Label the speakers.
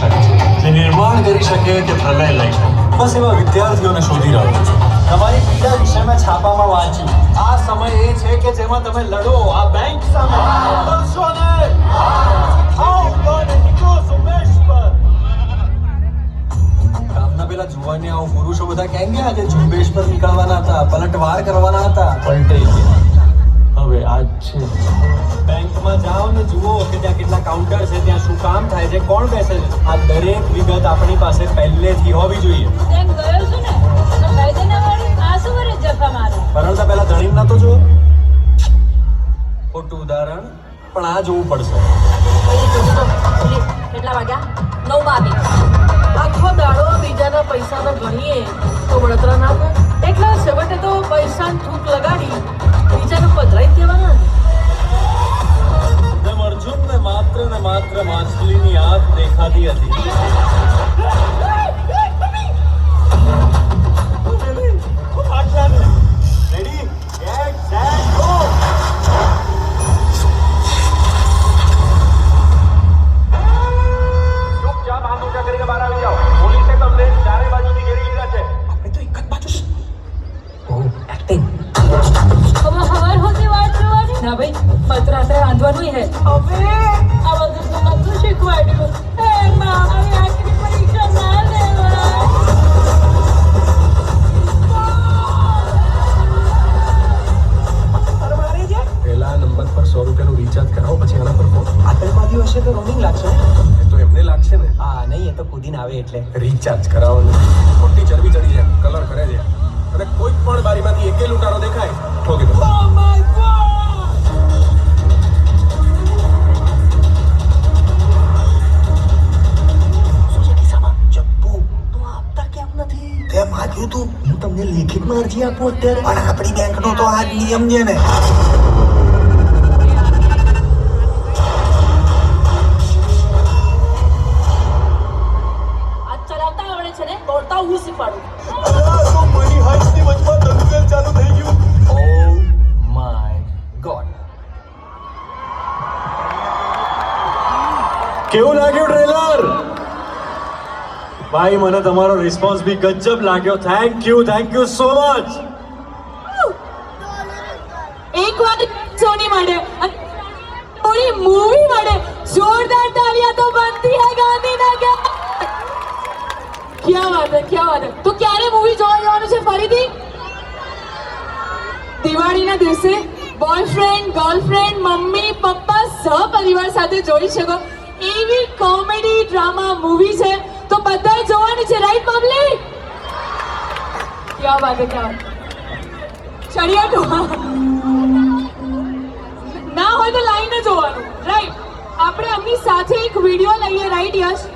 Speaker 1: શકે છે, જે નિર્માણ કરી શકે કે પ્રલય લઈ શકે. બસ એવા વિદ્યાર્થીઓને શોધી રહ્યો છું.
Speaker 2: તમારી પીડા વિશે મેં છાપામાં વાંચ્યું. આ સમય એ છે કે જેમાં તમે લડો આ બેંક સામે. લડશો ને? આવો ગોડ નિકોસ ઉમેશ પર. ગામના પેલા જુવાનિયાઓ પુરુષો બધા ક્યાં ગયા? જે ઝુંબેશ પર નીકળવાના હતા, પલટવાર કરવાના હતા, પલટાઈ ગયા. હવે આજ છે. બેંકમાં જાઓ ને જુઓ કે ત્યાં કેટલા કાઉન્ટર છે, ત્યાં શું કામ થાય છે, કોણ બેસે છે. આ દરેક વિગત આપણી પાસે પહેલેથી હોવી જોઈએ.
Speaker 3: તેમ ગયો છું ને તો કાયદાના વાળી આસુ વરે જફા મારે.
Speaker 2: પરણતા પહેલા ધણીના તો જુઓ. ખોટું ઉદાહરણ પણ આ જોવું પડશે.
Speaker 3: કેટલા વાગ્યા? 9 વાગે. આખો દાડો બીજાના પૈસાના ગણીએ તો વળતરા ના થાય. એટલે છેવટે તો પૈસાની થૂક લગાડી બીજાને પધરાઈ દેવાના.
Speaker 2: જેમ અર્જુનને માત્ર ને માત્ર માછલીની આંખ દેખાતી હતી. Ready get set go. ચૂપચાપ હાથ ઊંચા કરીને બહાર આવી જાઓ. પોલીસે તમને ચારે બાજુથી ઘેરી લીધા છે. આપણે તો એક જ બાજુ છે. ઓ એક્ટિંગ.
Speaker 3: હવાર હોતી વાત જોવાની ના ભાઈ. માત્ર રાત્રે રાંધવાનું હે. હવે આ બધું તો નતું શીખવાડ્યું. હે મારી આખરી પરીક્ષા ના લેવાય.
Speaker 2: પહેલા નંબર પર 100 રૂપિયાનું રિચાર્જ કરાવો, પછી આના પર ફોન. આતંકવાદીઓ હશે તો રોમિંગ લાગશે. એ તો એમને લાગશે ને. હા નહીં, એ તો કૂદીને આવે એટલે રિચાર્જ કરાવો ને. ખોટી ચરબી ચડી જાય, કલર કરે છે. અને કોઈ પણ બારીમાંથી એકે લૂંટારો દેખાય ઠોકી દો. Oh my God! શું છે ખિસ્સામાં? ચપ્પુ. તો આપતા કેમ નથી? તે માગ્યું તું. હું તમને લેખિતમાં અરજી આપું અત્યારે. પણ આપણી બેંકનો તો આ જ નિયમ છે ને.
Speaker 3: આ ચલાવતા આવડે છે ને, દોડતા હું શીખવાડું.
Speaker 2: તો મની હાઈસ્ટની વચમાં દંગલ ચાલુ થઈ ગયું. Oh my God. કેવું લાગ્યું ટ્રેલર? ભાઈ મને તમારો રિસ્પોન્સ બી ગજબ લાગ્યો. Thank you so much.
Speaker 3: એક વાર સોની માટે પૂરી મૂવી માટે જોરદાર તાળીਆਂ તો બનતી હે ગાંધીનગર. ક્યાં વાત હે. તો ક્યારે મૂવી જોવા જવાનું છે ફરીથી? દિવાળીના દિવસે બોયફ્રેન્ડ ગર્લફ્રેન્ડ મમ્મી પપ્પા સહપરિવાર સાથે જોઈ શકો એવી કોમેડી ડ્રામા મૂવી છે. તો બધાએ જોવાની છે, રાઈટ પબ્લિક? ક્યાં વાત હે. ચડિયાટું ના હોય તો લાઈને જોવાનું, રાઈટ? આપણે એમની સાથે એક વિડીયો લઈએ, રાઈટ યશ?